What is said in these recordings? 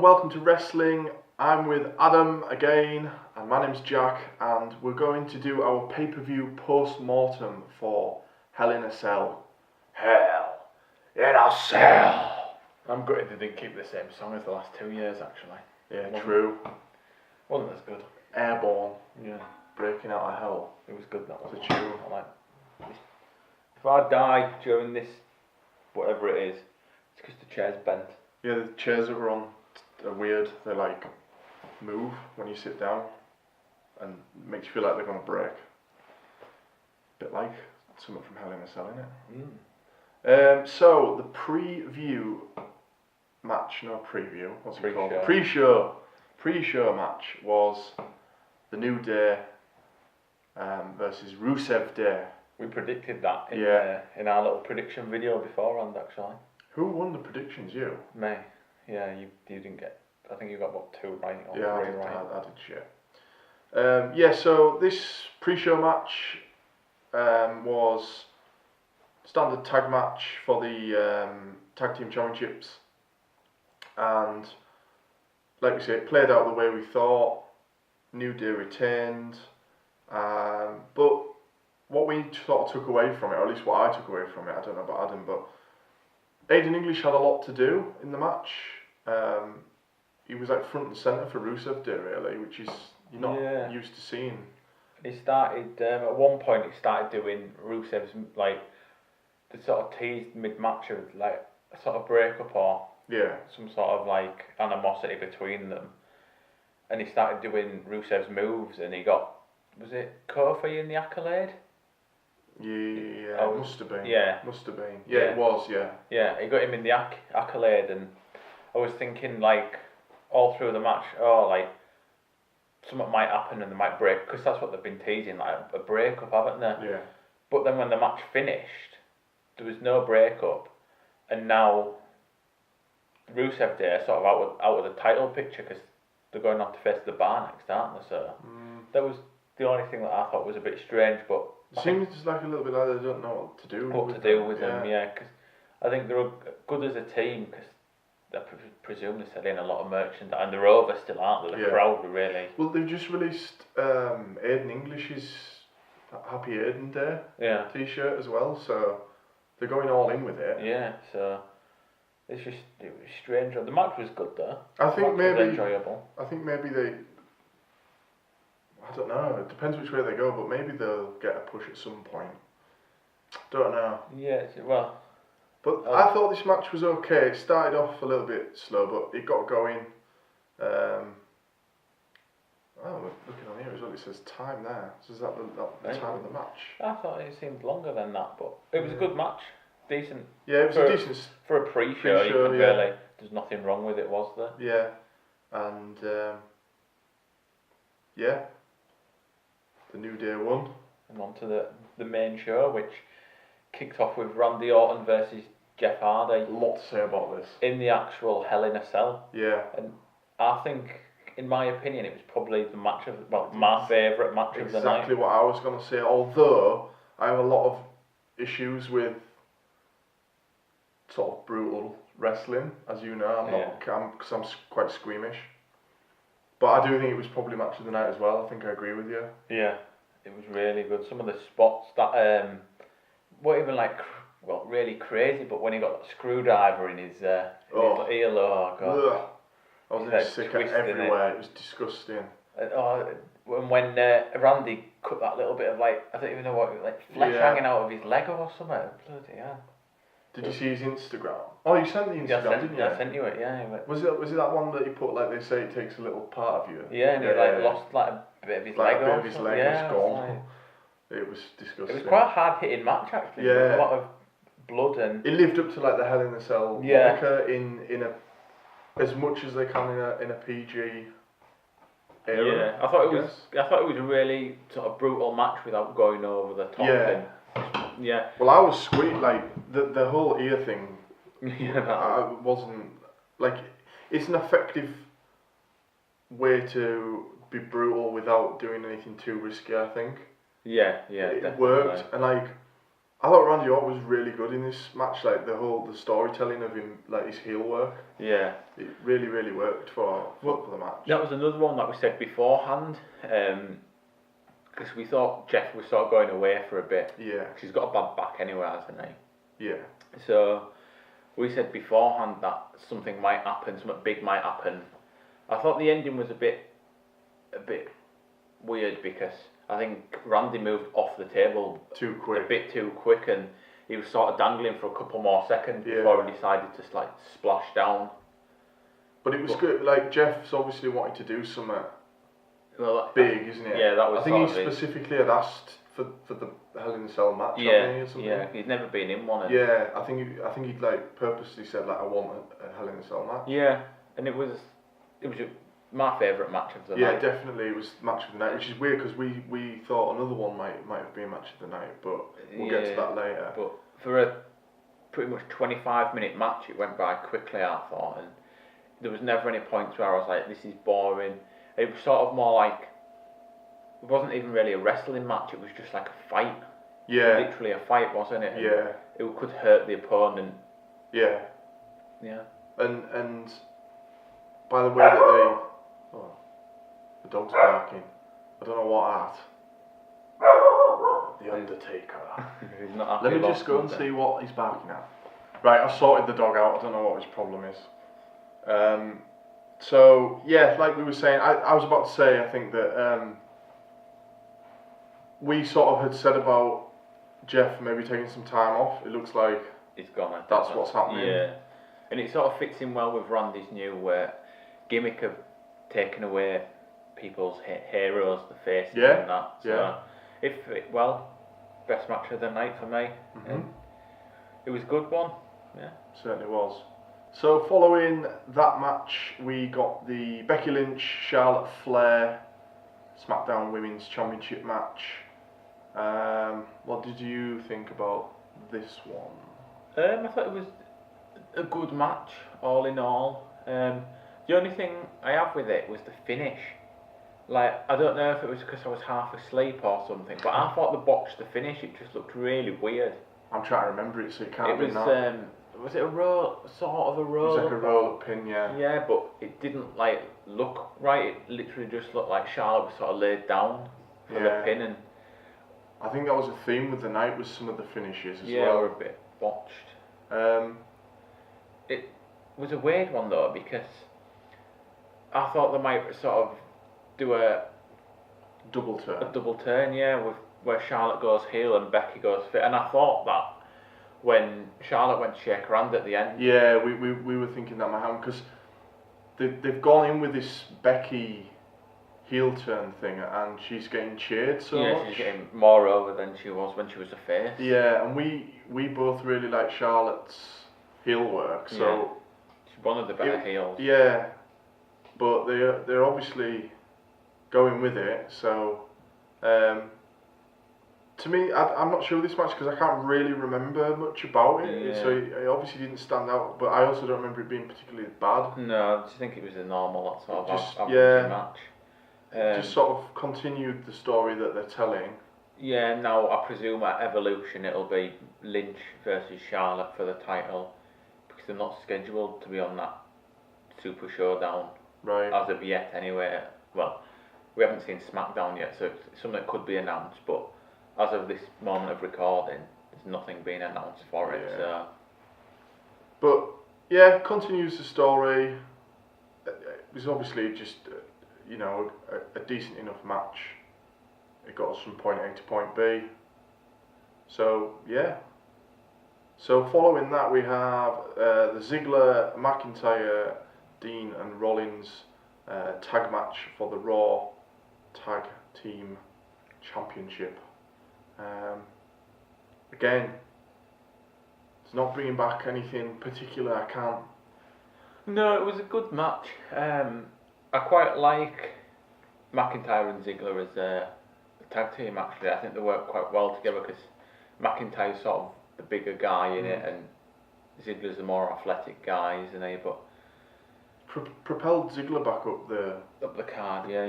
welcome to Wrestling. I'm with Adam again, and my name's Jack, and we're going to do our pay-per-view post-mortem for Hell in a Cell. Hell in a Cell. I'm gutted they didn't keep the same song as the last 2 years, actually. Yeah, true. Wasn't as good. Airborne. Yeah. Breaking Out of Hell. It was good, that was It's a tune. I like this. If I die during this, whatever it is, it's because the chair's bent. Yeah, the chairs that we're on are weird. They like move when you sit down and makes you feel like they're going to break. Bit like something from Hell in a Cell, innit? So the preview match, no preview, what's it called? Pre-show match was the New Day versus Rusev Day. We predicted that in our little prediction video beforehand, actually. Who won the predictions? You? Me. Yeah, you didn't get. I think you got about 2 right or 3 right. I did shit. So this pre-show match was standard tag match for the tag team championships, and like we say, it played out the way we thought. New Day retained, but what we sort of took away from it, or at least what I took away from it, I don't know about Adam, but Aiden English had a lot to do in the match. He was like front and centre for Rusev Day, really, which is you're not used to seeing. He started at one point. He started doing Rusev's like the sort of teased mid-match of like a sort of breakup or some sort of like animosity between them, and he started doing Rusev's moves, and he got, was it Kofi in the Accolade? Yeah, must have been. Yeah, must have been. Yeah, it was. Yeah. Yeah, he got him in the Accolade, and I was thinking like all through the match, like something might happen and they might break, because that's what they've been teasing, like a breakup, haven't they? Yeah. But then when the match finished, there was no breakup, and now Rusev Day are sort of out of the title picture because they're going on to face the Bar next, aren't they? So that was the only thing that I thought was a bit strange, but it seems like a little bit like they don't know what to do with them, because I think they're good as a team, because I presume they're selling a lot of merchandise, and they're over still, aren't they? The crowd were really... Well, they've just released Aiden English's Happy Aiden Day t-shirt as well, so they're going all in with it. Yeah, so it was strange. The match was good though. I think maybe it was enjoyable. I think maybe they... I don't know, it depends which way they go, but maybe they'll get a push at some point. Don't know. Yeah, well... But I thought this match was okay. It started off a little bit slow, but it got going. Looking on here as well, it says time there. So is that the time of the match? I thought it seemed longer than that, but it was a good match. Decent. Yeah, it was a decent... For a pre-show, you could really... There's nothing wrong with it, was there? Yeah. And, the New Day won. And on to the main show, which kicked off with Randy Orton versus Jeff Hardy. A lot to say about this. In the actual Hell in a Cell. Yeah. And I think, in my opinion, it was probably the match of... Well, my favourite match of the night. Exactly what I was going to say, although I have a lot of issues with sort of brutal wrestling, as you know. Because I'm quite squeamish. But I do think it was probably match of the night as well. I think I agree with you. Yeah, it was really good. Some of the spots that weren't even like, really crazy, but when he got that screwdriver in his earlobe, oh god. Ugh. I was like, sick everywhere. It was disgusting. And when Randy cut that little bit of like, I don't even know what, like flesh hanging out of his leg or something. Bloody hell. Did you see his Instagram? Oh, you sent the Instagram, didn't you? I sent you it, yeah. Was it that one that you put, like they say it takes a little part of you? Yeah, and he lost like a bit of his leg. A bit of his leg was gone. It was disgusting. It was quite a hard hitting match actually. Yeah. There was a lot of blood and... It lived up to like the Hell in a Cell moniker in a... As much as they can in a PG era. Yeah, I thought it was a really sort of brutal match without going over the top. Yeah. Yeah. Well, I was like the whole ear thing. Yeah. Wasn't like, it's an effective way to be brutal without doing anything too risky. I think. Yeah. It definitely worked, and like I thought Randy Orton was really good in this match. Like the storytelling of him, like his heel work. Yeah. It really worked for the match. That was another one that we said beforehand. Because we thought Jeff was sort of going away for a bit. Yeah. Because he's got a bad back anyway, hasn't he? Yeah. So we said beforehand that something might happen, something big might happen. I thought the ending was a bit weird because I think Randy moved off the table too quick. A bit too quick, and he was sort of dangling for a couple more seconds before he decided to like splash down. But it was good. Like Jeff's obviously wanted to do something big, isn't it? Yeah, that was. I think he specifically had asked for the Hell in a Cell match. Yeah, or something. Yeah. He'd never been in one. Yeah, I think he'd like purposely said like I want a Hell in a Cell match. Yeah, and it was my favourite match of the night. Yeah, definitely it was match of the night, which is weird because we thought another one might have been match of the night, but we'll get to that later. But for a pretty much 25-minute match, it went by quickly, I thought, and there was never any points where I was like, this is boring. It was sort of more like, it wasn't even really a wrestling match, it was just like a fight. Yeah. Literally a fight, wasn't it? And yeah. It could hurt the opponent. Yeah. Yeah. And by the way that they... Oh, the dog's barking. I don't know what at. The Undertaker. He's not Let me just go and see what he's barking at. Right, I've sorted the dog out. I don't know what his problem is. So, yeah, like we were saying, I was about to say, I think that we sort of had said about Jeff maybe taking some time off. It looks like it's gone. That's what's happening. Yeah, and it sort of fits in well with Randy's new gimmick of taking away people's heroes, the faces and that. So best match of the night for me. Mm-hmm. It was a good one. Yeah, certainly was. So following that match, we got the Becky Lynch, Charlotte Flair SmackDown Women's Championship match. What did you think about this one? I thought it was a good match, all in all. The only thing I have with it was the finish. Like, I don't know if it was because I was half asleep or something, but I thought the botch, the finish, it just looked really weird. I'm trying to remember it, so it can't be that. Was it a roll, sort of a roll? It was like a roll-up pin, yeah. Yeah, but it didn't like look right. It literally just looked like Charlotte was sort of laid down for the pin, and I think that was a theme with the night, was some of the finishes as well. Yeah, were a bit botched. It was a weird one though, because I thought they might sort of do a double turn. A double turn, yeah, with where Charlotte goes heel and Becky goes fit, and I thought that when Charlotte went to shake her hand at the end. Yeah, we were thinking that might happen because they've gone in with this Becky heel turn thing, and she's getting cheered so much. Yeah, she's getting more over than she was when she was a face. Yeah, and we both really like Charlotte's heel work, so she's one of the better heels. Yeah, but they're obviously going with it. So to me, I'm not sure of this match because I can't really remember much about it. Yeah. So it obviously didn't stand out, but I also don't remember it being particularly bad. No, I just think it was a normal sort of match. Just sort of continued the story that they're telling. Yeah, now I presume at Evolution it'll be Lynch versus Charlotte for the title, because they're not scheduled to be on that Super Showdown as of yet anyway. Well, we haven't seen SmackDown yet, so it's something that could be announced, but as of this moment of recording, there's nothing being announced for it. So. But yeah, continues the story. It was obviously just a decent enough match. It got us from point A to point B. So yeah. So following that, we have the Ziggler, McIntyre, Dean and Rollins tag match for the Raw Tag Team Championship. Again, it's not bringing back anything particular. I can't. No, it was a good match. I quite like McIntyre and Ziggler as a tag team. Actually, I think they work quite well together because McIntyre's sort of the bigger guy in it, and Ziggler's the more athletic guy, isn't he? But propelled Ziggler back up the card, yeah.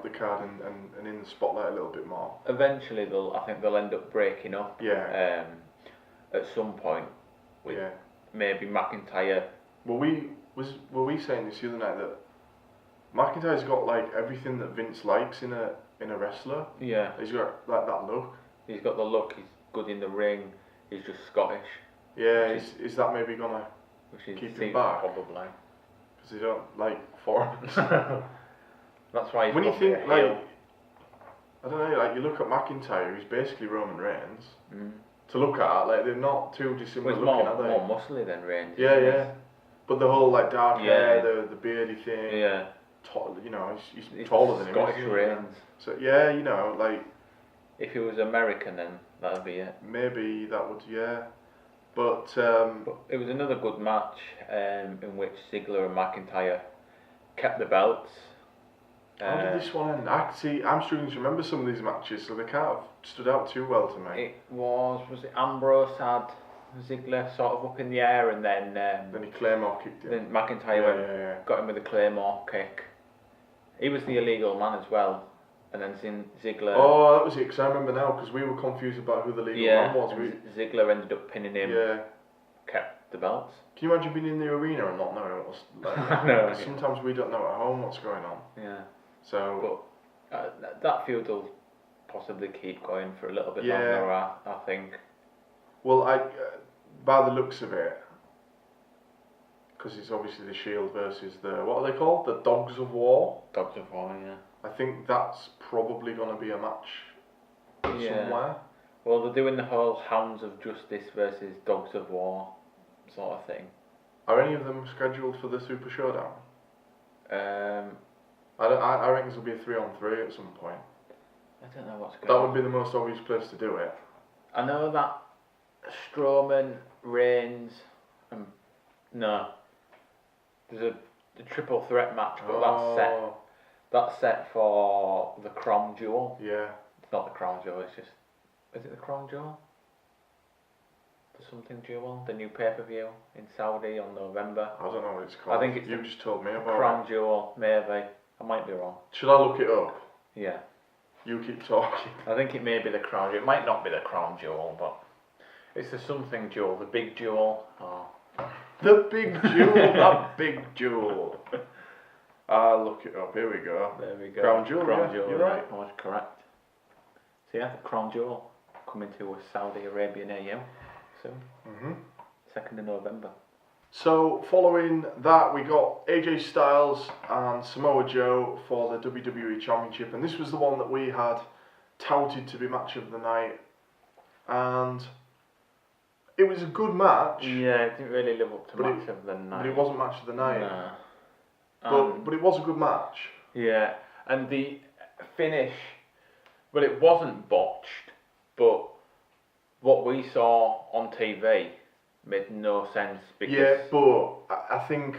The card and in the spotlight a little bit more. Eventually, I think they'll end up breaking up. Yeah. at some point with maybe McIntyre. Were we saying this the other night that McIntyre's got like everything that Vince likes in a wrestler? Yeah. He's got like that look. He's got the look. He's good in the ring. He's just Scottish. Yeah. Is that maybe gonna keep him back? Probably. Because they don't like foreigners. That's why he's when you think heel. like, I don't know, like you look at McIntyre, who's basically Roman Reigns. To look at, like they're not too dissimilar looking, are they? More muscly than Reigns. Yeah. But the whole like dark hair, the beardy thing. Yeah. You know, he's taller than him. Scottish Reigns. So yeah, you know, like. If he was American, then that'd be it. Maybe that would, But it was another good match in which Ziggler and McIntyre kept the belts. How did this one end? I'm struggling to remember some of these matches, so they can't have stood out too well to me. It was it Ambrose had Ziggler sort of up in the air, and then he Claymore kicked him. Then McIntyre got him with a Claymore kick. He was the illegal man as well, and then Ziggler. Oh, that was it. Because I remember now, because we were confused about who the legal man was. Ziggler ended up pinning him. Yeah. Kept the belts. Can you imagine being in the arena and not knowing what's like? No. Sometimes we don't know at home what's going on. Yeah. So. But that feud will possibly keep going for a little bit longer, I think. Well, by the looks of it, because it's obviously the Shield versus what are they called? The Dogs of War? Dogs of War, yeah. I think that's probably going to be a match somewhere. Well, they're doing the whole Hounds of Justice versus Dogs of War sort of thing. Are any of them scheduled for the Super Showdown? I reckon this will be a 3-on-3 at some point. I don't know what's going on. That would be the most obvious place to do it. I know that Strowman, Reigns, no. There's a triple threat match, but that's set for the Crown Jewel. Yeah. It's not the Crown Jewel, it's just... Is it the Crown Jewel? The something Jewel? The new pay-per-view in Saudi on November? I don't know what it's called. I think it's you just told me about Crown Jewel, maybe. I might be wrong. Should I look it up? Yeah. You keep talking. I think it may be the Crown Jewel. It might not be the Crown Jewel, but it's the something Jewel, the big jewel. Oh. The big jewel, that big jewel. I'll look it up. Here we go. There we go. Crown Jewel. Crown Jewel. You're right. I was correct. So yeah, the Crown Jewel coming to a Saudi Arabia near you soon. 2nd of November. So following that, we got AJ Styles and Samoa Joe for the WWE Championship, and this was the one that we had touted to be match of the night, and it was a good match. Yeah, it didn't really live up to match of the night. But it wasn't match of the night. No. But it was a good match. Yeah, and the finish, well, it wasn't botched, but what we saw on TV made no sense because... Yeah, but I think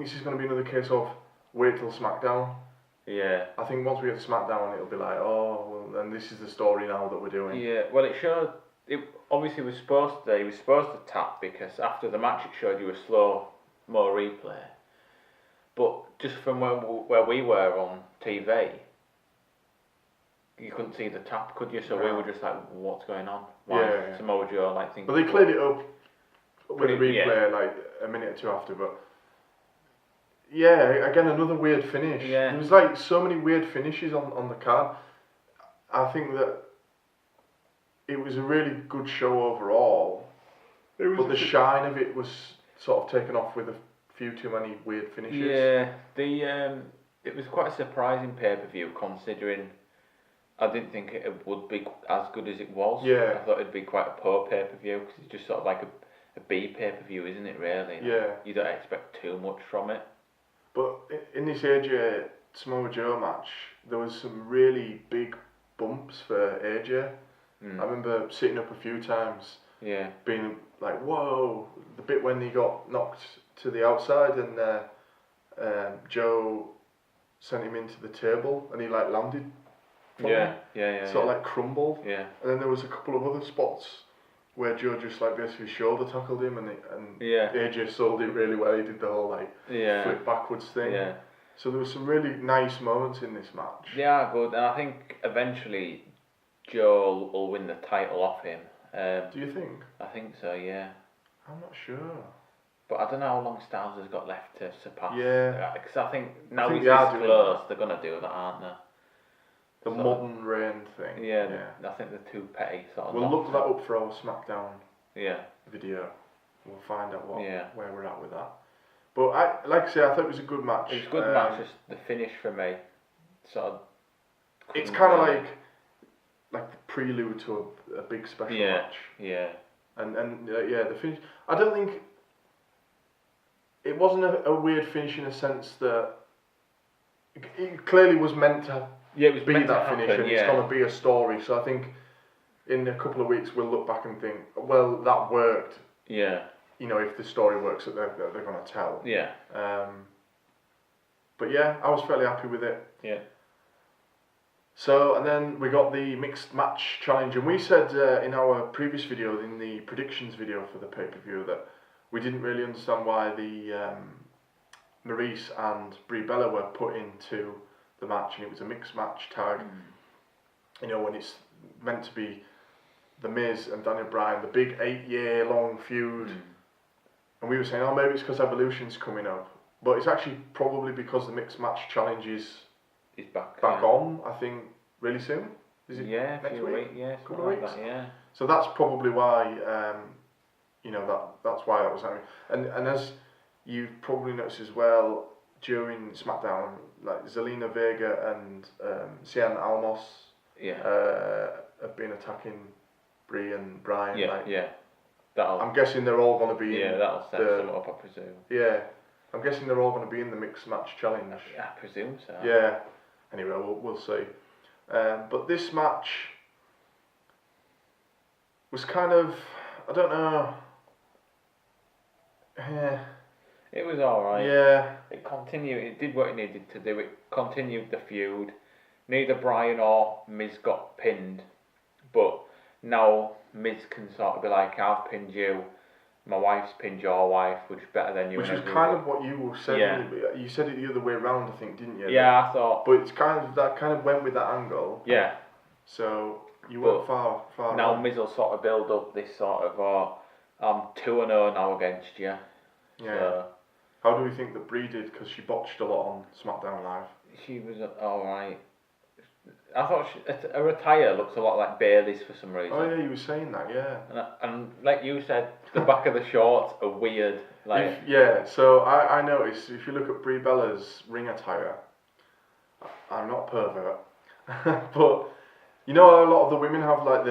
this is going to be another case of wait till SmackDown. Yeah. I think once we get to SmackDown, it'll be like, oh, well, then this is the story now that we're doing. Yeah, well, it showed... It obviously was supposed to tap because after the match it showed you a slow mo replay. But just from where we were on TV, you couldn't see the tap, could you? So we were just like, what's going on? Why Samoa Joe like thinking... But they played it up with a replay like a minute or two after, but yeah, again another weird finish. Yeah. There was like so many weird finishes on the card. I think that it was a really good show overall, but the shine of it was sort of taken off with a few too many weird finishes. Yeah, it was quite a surprising pay-per-view considering I didn't think it would be as good as it was. Yeah. I thought it'd be quite a poor pay-per-view because it's just sort of like a B pay-per-view, isn't it, really? Yeah. You don't expect too much from it. But in this AJ Samoa Joe match, there was some really big bumps for AJ. I remember sitting up a few times, being like, whoa, the bit when he got knocked to the outside and Joe sent him into the table and he like landed. Yeah. Sort of like crumbled. Yeah. And then there was a couple of other spots where Joe just like basically shoulder tackled him and AJ sold it really well. He did the whole like flip backwards thing. Yeah. So there was some really nice moments in this match. Yeah, good. And I think eventually Joe will win the title off him Do you think? I think so, yeah. I'm not sure. But I don't know how long Styles has got left to surpass. Yeah. Because I think now he's they this close, they're going to do that, aren't they? The modern reign thing. Yeah. I think they're too petty. We'll look that up for our SmackDown video. We'll find out where we're at with that. But like I say, I thought it was a good match. It was a good match. Just the finish for me, sort of. It's kind of like the prelude to a big special match. Yeah. And the finish. I don't think it wasn't a weird finish in a sense that it clearly was meant to. It was be meant that to finish, happen, and it's going to be a story. So I think in a couple of weeks we'll look back and think, well, that worked. Yeah. You know, if the story works that they're going to tell. Yeah. But yeah, I was fairly happy with it. Yeah. So, and then we got the mixed match challenge, and we said in our previous video, in the predictions video for the pay-per-view, that we didn't really understand why the Maurice and Brie Bella were put into the match, and it was a mixed match tag. You know, when it's meant to be The Miz and Daniel Bryan, the big 8-year-long feud. And we were saying, oh, maybe it's because Evolution's coming up. But it's actually probably because the mixed match challenge is back on, I think, really soon. Is it next week? Yeah, couple of weeks. Like that, yeah. So that's probably why, that's why that was happening. And as you've probably noticed as well, during SmackDown, like Zelina Vega and Cien Almos have been attacking Brie and Bryan. I'm guessing they're all going to be in that'll set them up, I presume. Yeah, I'm guessing they're all going to be in the mixed match challenge. I presume so. Yeah. Anyway, we'll see. But this match was kind of, I don't know. It was alright. Yeah. It continued. It did what it needed to do. It continued the feud. Neither Bryan or Miz got pinned, but now Miz can sort of be like, I've pinned you, my wife's pinned your wife, which is better than you. Which was kind of what you were saying. Yeah. You said it the other way around, I think, didn't you? Yeah, I thought. But it's kind of went with that angle. Yeah. So you weren't far. Now Miz will sort of build up this sort of, I'm 2-0 now against you. Yeah. So, how do we think that Brie did? Because she botched a lot on SmackDown Live. She was alright. I thought her attire looks a lot like Bailey's for some reason. Oh yeah, you were saying that, yeah. And like you said, the back of the shorts are weird. Like so I noticed if you look at Brie Bella's ring attire, I'm not a pervert, but you know a lot of the women have like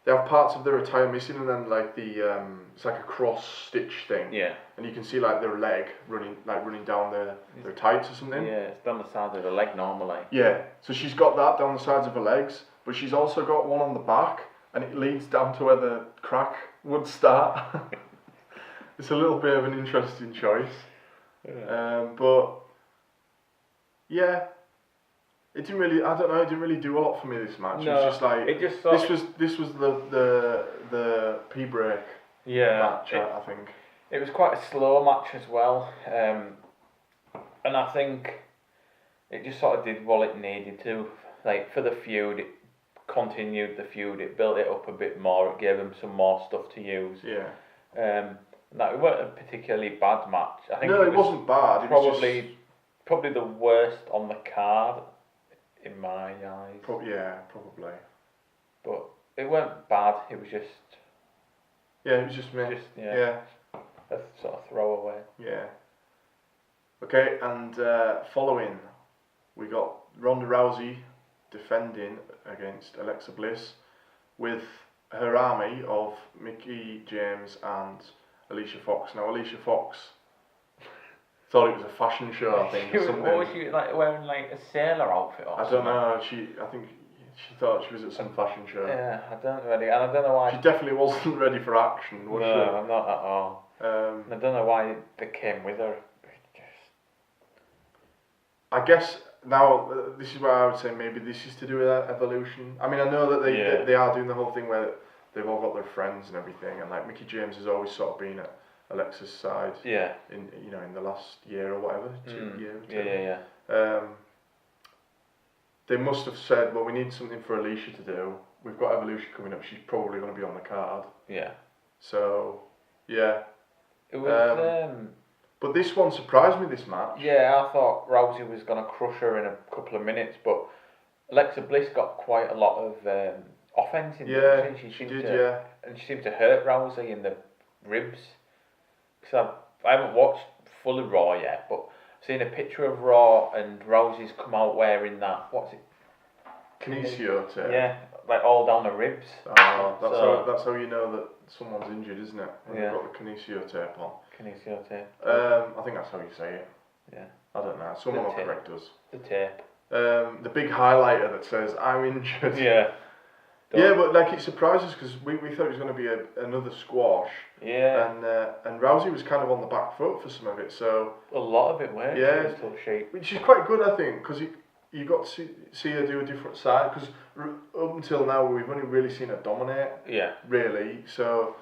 they have parts of their attire missing, and then like it's like a cross stitch thing. Yeah. And you can see like their leg running down their tights or something. Yeah, it's down the side of the leg normally. Yeah. So she's got that down the sides of her legs, but she's also got one on the back, and it leads down to where the crack would start. It's a little bit of an interesting choice. Yeah. But yeah. It didn't really. I don't know. It didn't really do a lot for me this match. No, it was just like this was the P-break match. I think it was quite a slow match as well, and I think it just sort of did what it needed to. Like for the feud, it continued the feud. It built it up a bit more. It gave them some more stuff to use. Yeah. It wasn't a particularly bad match. I think it wasn't bad. Probably the worst on the card. In my eyes. Probably. But it weren't bad, it was just... Yeah, it was just me. A sort of throwaway. Yeah. Okay, and following, we got Ronda Rousey defending against Alexa Bliss with her army of Mickie James and Alicia Fox. Now, Alicia Fox... thought it was a fashion show, I think, or something. What was she like wearing, like a sailor outfit or something? I don't know. I think she thought she was at some fashion show. Yeah, I don't know why. She definitely wasn't ready for action, was she? No, not at all. I don't know why they came with her. I guess now this is where I would say maybe this is to do with Evolution. I mean, I know that they are doing the whole thing where they've all got their friends and everything, and like Mickie James has always sort of been at Alexa's side. Yeah. In the last year or whatever, 2 years. Yeah. they must have said, well, we need something for Alicia to do. We've got Evolution coming up. She's probably going to be on the card. Yeah. So, yeah. It was. But this one surprised me, this match. Yeah, I thought Rousey was going to crush her in a couple of minutes, but Alexa Bliss got quite a lot of offense in there. She did, yeah. And she seemed to hurt Rousey in the ribs. Because I haven't watched fully Raw yet, but I've seen a picture of Raw and Rousey's come out wearing that, what's it? Kinesio tape. Yeah, like all down the ribs. Oh, that's how you know that someone's injured, isn't it? When you've got the kinesio tape on. Kinesio tape. I think that's how you say it. Yeah. I don't know. Someone will correct us. The tape. The big highlighter that says, I'm injured. Yeah. Yeah, but like it surprises because we thought it was going to be another squash. Yeah. And Rousey was kind of on the back foot for some of it, so. A lot of it worked. Yeah. Which is quite good, I think, because you got to see her do a different side, because up until now we've only really seen her dominate. Yeah. Really, so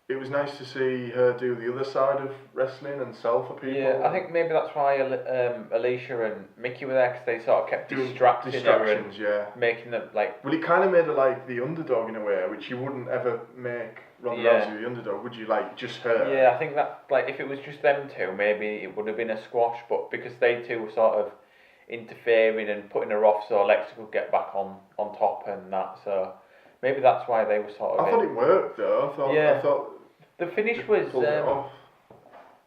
it was nice to see her do the other side of wrestling and sell for people. Yeah, I think maybe that's why Alicia and Mickey were there, because they sort of kept distracting her and making them like. Well, it kind of made her like the underdog in a way, which you wouldn't ever make Ronda Rousey the underdog, would you? Like just her. Yeah, I think that like if it was just them two, maybe it would have been a squash, but because they two were sort of interfering and putting her off, so Alexa could get back on top and that. So maybe that's why they were sort of. I thought it worked though. I thought. The finish was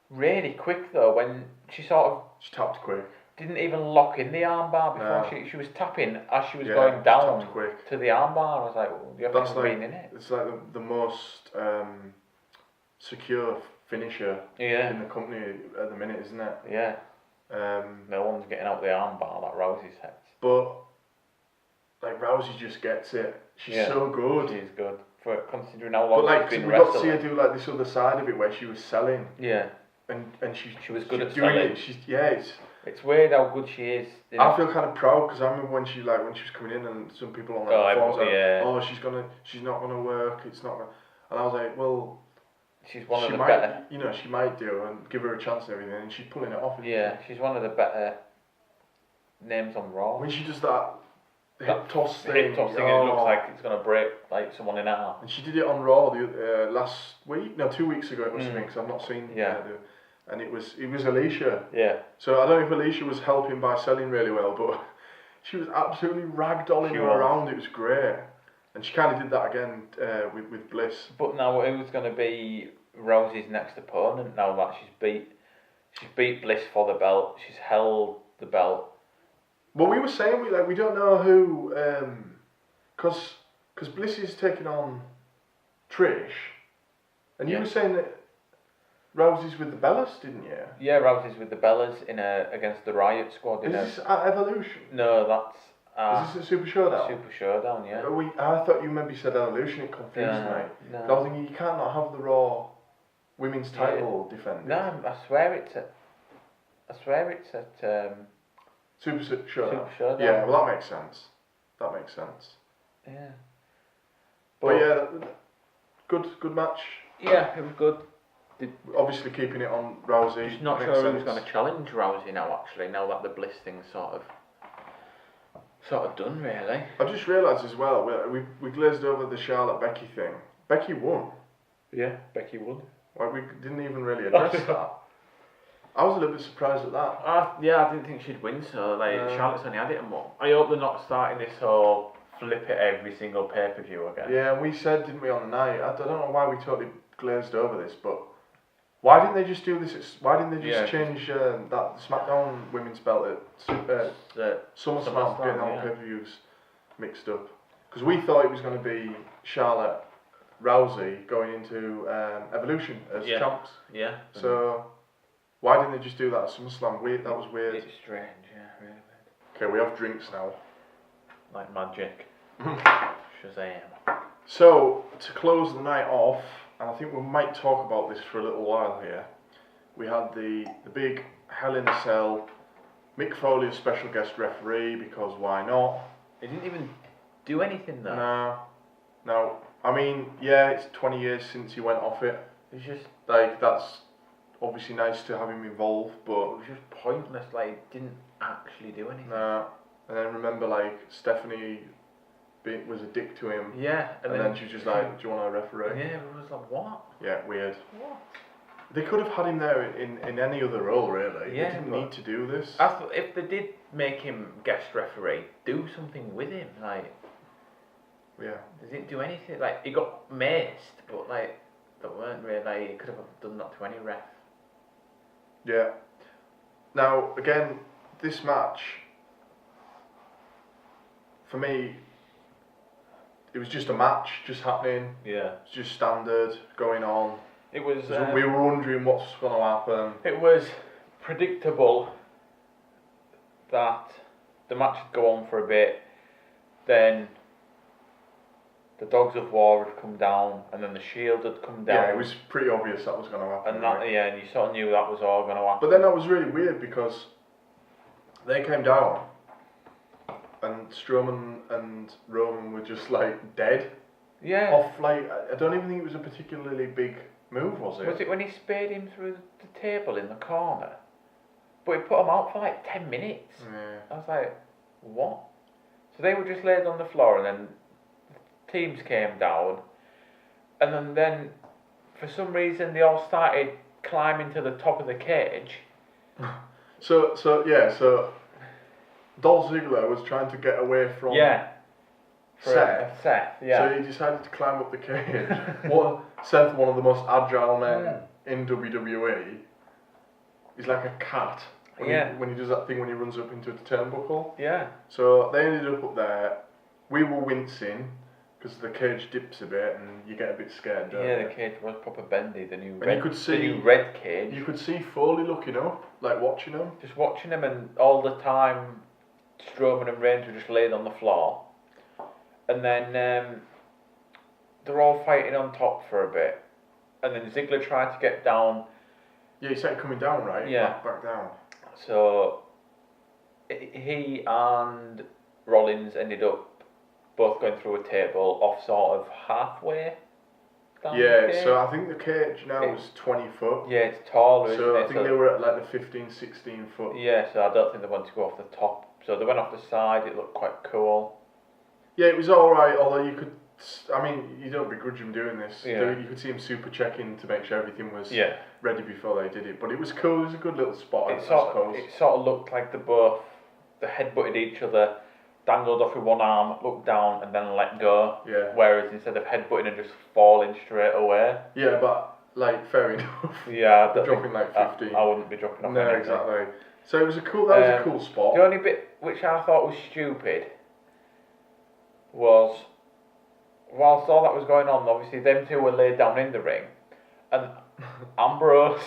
really quick though, when she sort of. She tapped quick. Didn't even lock in the armbar before she was tapping as she was going down to the armbar. I was like, well, you haven't even been in it. It's like the most secure finisher in the company at the minute, isn't it? Yeah. No one's getting out the armbar like Rousey's head. But like Rousey just gets it. She's so good. She's good. For considering how long she's been wrestling. But like, we got to see her do like this other side of it where she was selling. Yeah. And she was good at doing selling. It. It's weird how good she is. I feel kind of proud because I remember when she was coming in and some people on the forums she's not gonna work. It's not gonna. And I was like, well, she's one of the better. You know, she might do and give her a chance and everything, and she's pulling it off. She's one of the better names on Raw. When she does that hip toss thing, it looks like it's gonna break like someone in half. And she did it on Raw last week, 2 weeks ago. It must have been because I've not seen. And it was Alicia. Yeah. So I don't know if Alicia was helping by selling really well, but she was absolutely ragdolling her around. It was great, and she kind of did that again with Bliss. But now who's going to be Rousey's next opponent? Now that she's beat Bliss for the belt, she's held the belt. Well, we were saying we don't know who, because Bliss is taking on Trish, and you were saying that. Rousey's with the Bellas, didn't you? Yeah, Rousey's with the Bellas against the Riot Squad. Is this at Evolution? No, that's. Is this a Super Showdown? Super Showdown, yeah. I thought you maybe said Evolution. It confused me. No. I was thinking you can't not have the Raw Women's title defended. No, I swear it's at. Super Showdown. Super Showdown. Yeah, well that makes sense. Yeah. But good match. Yeah, it was good. Obviously keeping it on Rousey. Just not sure who's going to challenge Rousey now. Actually, now that the Bliss thing's sort of done, really. I just realised as well we glazed over the Charlotte Becky thing. Becky won. Yeah, Becky won. Well, we didn't even really address that. I was a little bit surprised at that. I didn't think she'd win. So Charlotte's only had it and what? I hope they're not starting this whole flip it every single pay-per-view again. Yeah, and we said, didn't we, on the night? I don't know why we totally glazed over this, but. Why didn't they just do this? Why didn't they just change that SmackDown women's belt at SummerSlam, getting all pay-per-views mixed up? Because we thought it was going to be Charlotte Rousey going into Evolution as champs. Yeah. So why didn't they just do that at SummerSlam? That was weird. It's strange, yeah, really weird. Okay, we have drinks now. Like magic. Shazam. So to close the night off. And I think we might talk about this for a little while here. We had the big Hell in a Cell, Mick Foley as special guest referee, because why not? He didn't even do anything though. No. I mean, yeah, it's 20 years since he went off it. It's just like, that's obviously nice to have him involved, but it was just pointless. Like, he didn't actually do anything. No. And then remember, like, Stephanie was a dick to him. Yeah. And then she was just like, do you want a referee? Yeah, it was like, what? Yeah, weird. What? They could have had him there in any other role, really. Yeah, they didn't need to do this. If they did make him guest referee, do something with him. Like, yeah. They didn't do anything. Like, he got maced, but like, that weren't really. Like, he could have done that to any ref. Yeah. Now, again, this match, for me, it was just a match, just happening. Yeah. It's just standard, going on. It was. We were wondering what's going to happen. It was predictable that the match would go on for a bit, then the Dogs of War would come down, and then the Shield had come down. Yeah, it was pretty obvious that was going to happen. And that, right? Yeah, and you sort of knew that was all going to happen. But then that was really weird because they came down, and Strowman and Roman were just like dead. Yeah. Off, like, I don't even think it was a particularly big move, was it? Was it when he speared him through the table in the corner? But he put him out for like 10 minutes. Yeah. I was like, what? So they were just laid on the floor, and then teams came down, and then for some reason they all started climbing to the top of the cage. So Dolph Ziggler was trying to get away from Seth, yeah. So he decided to climb up the cage. Seth, one of the most agile men in WWE, he's like a cat. When he does that thing when he runs up into a turnbuckle. Yeah. So they ended up there. We were wincing because the cage dips a bit and you get a bit scared, don't you? The cage was proper bendy. The new new red cage. You could see Foley looking up, like watching him. Just watching him, and all the time Strowman and Reigns were just laid on the floor. And then they're all fighting on top for a bit. And then Ziggler tried to get down. Yeah, he started coming down, right? Yeah. Back down. So he and Rollins ended up both going through a table off sort of halfway down the cage. So I think the cage now is 20 foot. Yeah, it's taller, isn't it? So I think they were at like the 15, 16 foot. Yeah, so I don't think they wanted to go off the top. So they went off the side, it looked quite cool. Yeah, it was alright, although you could, I mean, you don't begrudge him doing this. Yeah. You could see him super checking to make sure everything was ready before they did it. But it was cool, it was a good little spot, I suppose. It sort of looked like they headbutted each other, dangled off with one arm, looked down, and then let go. Yeah. Whereas instead of headbutting and just falling straight away. Yeah, but, like, fair enough. Yeah, dropping like 15. I wouldn't be dropping off. No, anything. exactly. So it was that was a cool spot. The only bit which I thought was stupid was, whilst all that was going on, obviously them two were laid down in the ring, and Ambrose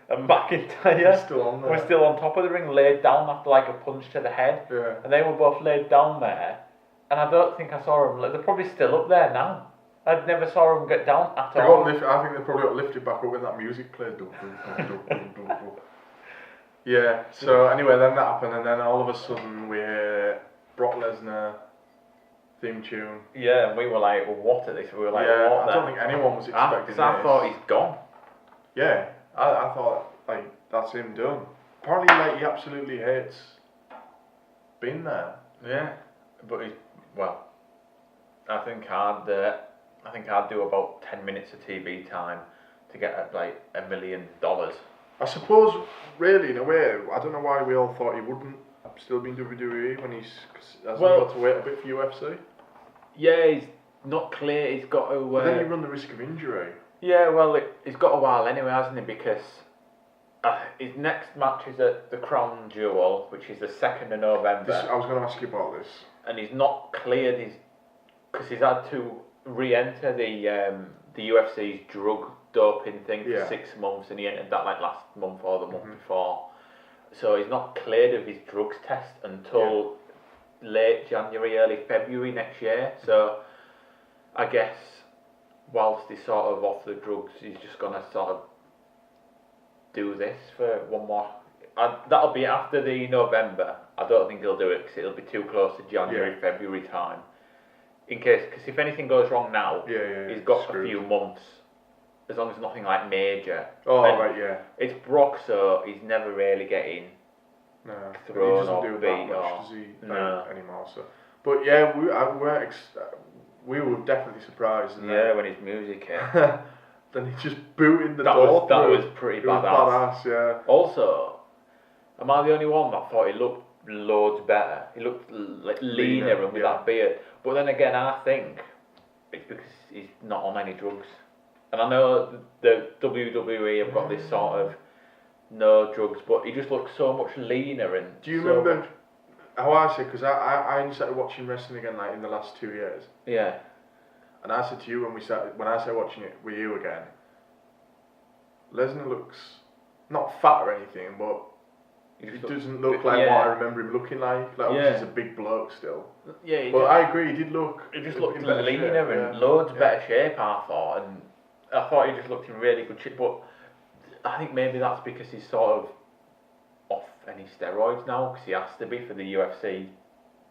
and McIntyre were still on top of the ring, laid down after like a punch to the head, and they were both laid down there, and I don't think I saw them. They're probably still up there now. I never saw them get down at all. I think they probably got lifted back up when that music played. Yeah, so anyway, then that happened, and then all of a sudden we hear Brock Lesnar theme tune. Yeah, and we were like, well, what are this? We were like, what? I don't think anyone was expecting this. I thought he's gone. Yeah, I thought, like, that's him done. Apparently, like, he absolutely hates being there. Yeah, but I think I'd do about 10 minutes of TV time to get like $1 million. I suppose, really, in a way, I don't know why we all thought he wouldn't still be in WWE when he got to wait a bit for UFC. Yeah, he's not clear. He's got to. But then you run the risk of injury. Yeah, well, he's got a while anyway, hasn't he? Because his next match is at the Crown Jewel, which is the 2nd of November. I was going to ask you about this. And he's not cleared because he's had to re-enter the UFC's drug doping thing for 6 months, and he entered that like last month or the month before. So he's not cleared of his drugs test until late January, early February next year. So I guess whilst he's sort of off the drugs, he's just gonna sort of do this for one more. That'll be after the November. I don't think he'll do it because it'll be too close to January, February time. Because if anything goes wrong now, he's got a few months. As long as nothing like major. Oh, right, yeah. It's Brock, so he's never really getting No, he thrown doesn't or do beat that much, or does he? no. Anymore. So, but yeah, we were definitely surprised. Yeah, when his music hit. Then he just booted the door. That was pretty badass. Yeah. Also, am I the only one that thought he looked loads better? He looked like leaner and with that beard. But then again, I think it's because he's not on any drugs. And I know the WWE have got this sort of no drugs, but he just looks so much leaner and. Do you remember how I said? Because I only started watching wrestling again like in the last 2 years. Yeah. And I said to you when I started watching it with you again, Lesnar looks not fat or anything, but he doesn't look like what I remember him looking like. Like obviously he's a big bloke still. Yeah. But I agree, he did look. He just looked leaner and loads better shape, I thought, and I thought he just looked in really good shape. But I think maybe that's because he's sort of off any steroids now, because he has to be for the UFC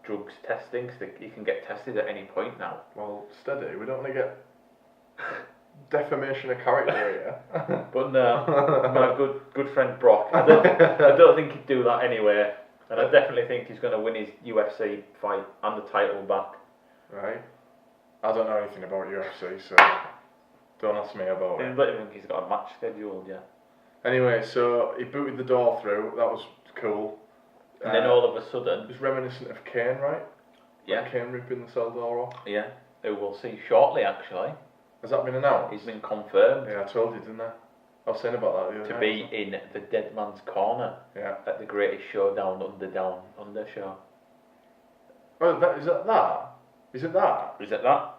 drugs testing, because he can get tested at any point now. Well, steady, we don't want to get defamation of character here. But no, my good friend Brock, I don't think he'd do that anyway, and I definitely think he's going to win his UFC fight and the title back. Right. I don't know anything about UFC, so don't ask me about it. I don't think he's got a match scheduled, yeah. Anyway, so he booted the door through, that was cool. And then all of a sudden... It was reminiscent of Kane, right? Yeah. When Kane ripping the cell door off. Yeah, who we'll see shortly, actually. Has that been announced? He's been confirmed. Yeah, I told you, didn't I? I was saying about that the other to night. be in the Dead Man's Corner. Yeah. At the Greatest Showdown Under show. Oh, is it that? Is it that?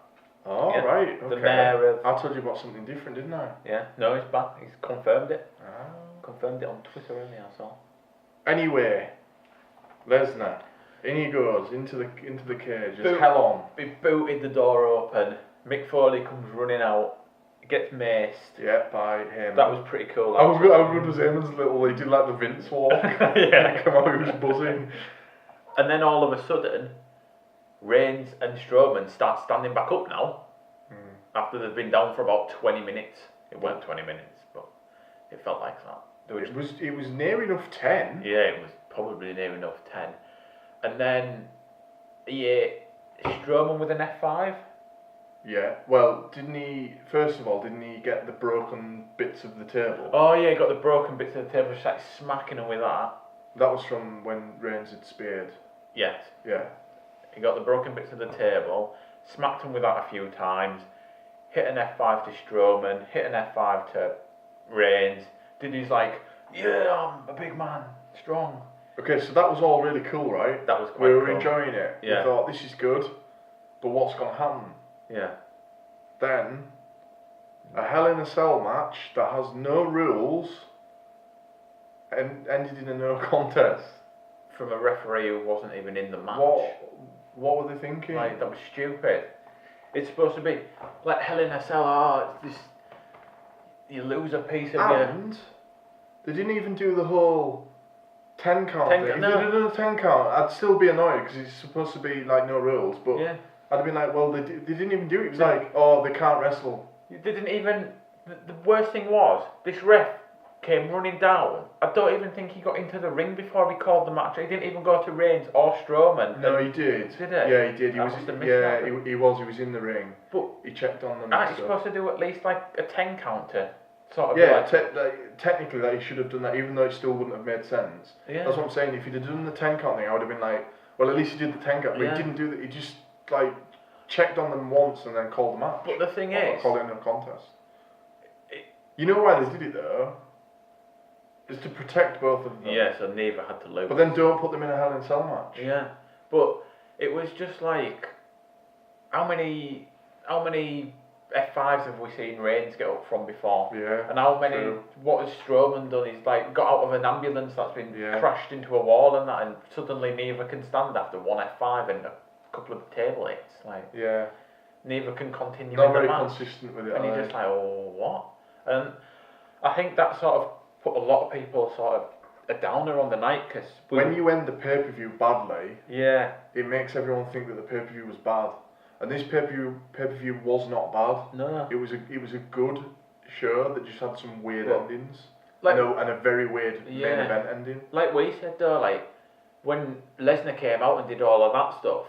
Oh, yeah. Right. Okay. The mayor of... I told you about something different, didn't I? Yeah. No, he's back. He's confirmed it. Ah. Confirmed it on Twitter, only I saw. Anyway, Lesnar, in he goes into the cage. Just hell on. He booted the door open. Mick Foley comes running out. Gets maced. Yeah, by him. That was pretty cool. How good was Heyman's little? He did like the Vince walk. Yeah. Come on, he was buzzing. And then all of a sudden, Reigns and Strowman start standing back up now. After they've been down for about 20 minutes. It weren't 20 minutes, but it felt like that. It was near enough 10. Yeah, it was probably near enough 10. And then, Strowman with an F5. Yeah, well, didn't he get the broken bits of the table? Oh yeah, he got the broken bits of the table, just like smacking him with that. That was from when Reigns had speared. Yes. Yeah. He got the broken bits of the table, smacked him with that a few times, hit an F5 to Strowman, hit an F5 to Reigns, did his like, yeah, I'm a big man, strong. Okay, so that was all really cool, right? That was quite cool. We were cool. enjoying it. Yeah. We thought, this is good, but what's going to happen? Yeah. Then, a Hell in a Cell match that has no rules and ended in a no contest. From a referee who wasn't even in the match. What were they thinking? Like, that was stupid. It's supposed to be like Hell in a Cell, it's this, you lose a piece of and they didn't even do the whole 10 count thing. If they did a 10 count, I'd still be annoyed because it's supposed to be like no rules, but yeah. I'd have been like, well, they didn't even do it. It was like, oh, they can't wrestle. You didn't even... The worst thing was, this ref came running down. I don't even think he got into the ring before he called the match. He didn't even go to Reigns or Strowman. No, he did. Did he? Yeah, he did. He was in the ring. But he checked on them. Aren't you supposed to do at least like a 10 counter? Sort of yeah, technically that he should have done that, even though it still wouldn't have made sense. Yeah. That's what I'm saying. If he'd have done the 10 count thing, I would have been like, well, at least he did the 10 count. But he didn't do that. He just like checked on them once and then called the match. But the thing is, called it a no contest. You know why they did it though? Is to protect both of them. Yeah, so neither had to lose. But then don't put them in a Hell in a Cell match. Yeah, but it was just like, how many F5s have we seen Reigns get up from before? Yeah. And how many? True. What has Strowman done? He's like got out of an ambulance that's been crashed into a wall and that, and suddenly neither can stand after one F5 and a couple of table hits. Like, yeah. Neither can continue. Not in the very match. Consistent with it. And you're just like, oh, what? And I think that sort of put a lot of people sort of a downer on the night, because when you end the pay-per-view badly, yeah, it makes everyone think that the pay-per-view was bad, and this pay-per-view was not bad. No, it was a good show that just had some weird endings, like, and a very weird main event ending. Like we said though, like when Lesnar came out and did all of that stuff,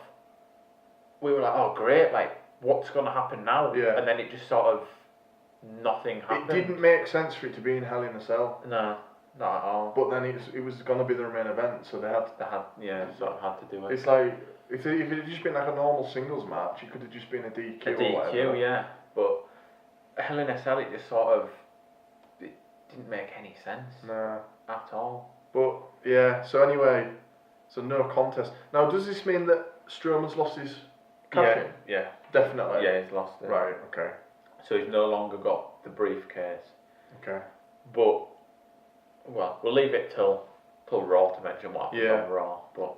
we were like, oh great, like what's going to happen now? Yeah. And then it just sort of nothing happened. It didn't make sense for it to be in Hell in a Cell. No, not at all. But then it was going to be their main event, so they had to do it. It's like if it had just been like a normal singles match, it could have just been a DQ. A DQ, yeah. But Hell in a Cell, it just sort of it didn't make any sense. No. At all. But yeah, so anyway, so no contest. Now, does this mean that Strowman's lost his cash in? Yeah. Definitely. Yeah, he's lost it. Right. Okay. So he's no longer got the briefcase. Okay. But well, we'll leave it till Raw to mention what happened on Raw. But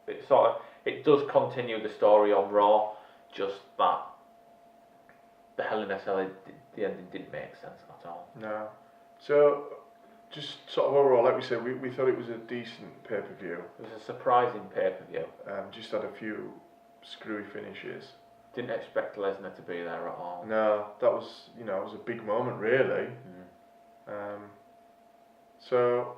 it does continue the story on Raw, just that the Hell in a Cell, the ending didn't make sense at all. No. So, just sort of overall, like we said, we thought it was a decent pay-per-view. It was a surprising pay-per-view. Just had a few screwy finishes. Didn't expect Lesnar to be there at all. No, that was, it was a big moment, really. So,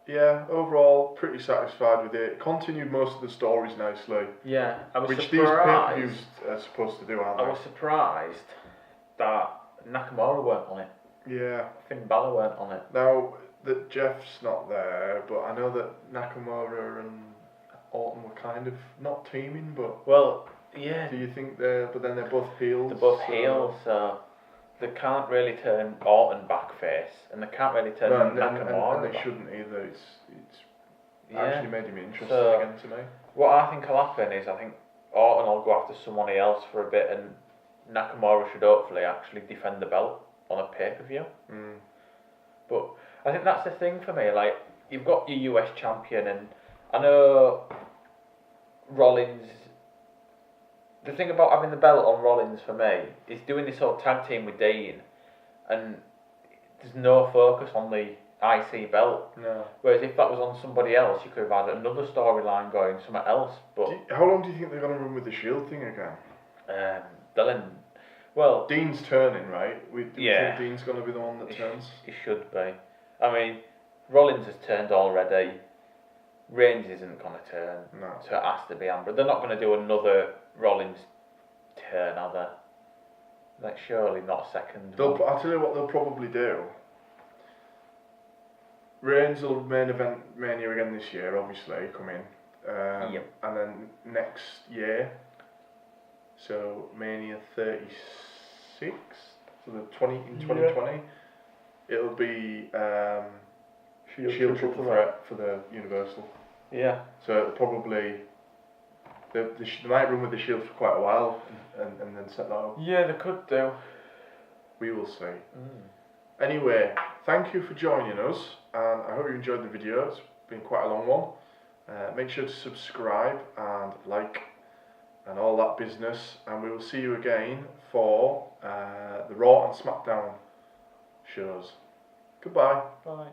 yeah, overall, pretty satisfied with it. Continued most of the stories nicely. Yeah, I was which surprised. these pay-per-views are supposed to do, aren't they? I was surprised that Nakamura weren't on it. Yeah. Finn Balor weren't on it. Now, that Jeff's not there, but I know that Nakamura and Orton were kind of not teaming, but... Well, yeah. Do you think but then they're both heels? They're both heels, so they can't really turn Orton backface, and they can't really turn Nakamura and they shouldn't either. It's yeah. actually made him interesting again to me. What I think will happen is I think Orton will go after somebody else for a bit, and Nakamura should hopefully actually defend the belt on a pay-per-view. But I think that's the thing for me, like, you've got your US champion, and I know Rollins, the thing about having the belt on Rollins for me is doing this whole tag team with Dean, and there's no focus on the IC belt. No. Whereas if that was on somebody else, you could have had another storyline going, something else. But how long do you think they're going to run with the Shield thing again? Well, Dean's turning, right? Do you think Dean's going to be the one that turns? He should be. I mean, Rollins has turned already. Reigns isn't going to turn. No. So it has to be Amber. They're not going to do another Rollins turn, are they? Like, surely not a second. I'll tell you what they'll probably do. Reigns will main event Mania again this year, obviously, come in. And then next year, so Mania 36, so the 2020, it'll be Shield Triple Threat for the Universal. Yeah. So it'll probably they might run with the Shield for quite a while and then set that up. Yeah, they could do. We will see. Anyway, thank you for joining us, and I hope you enjoyed the video. It's been quite a long one. Make sure to subscribe and like and all that business, and we will see you again for the Raw and SmackDown shows. Goodbye. Bye.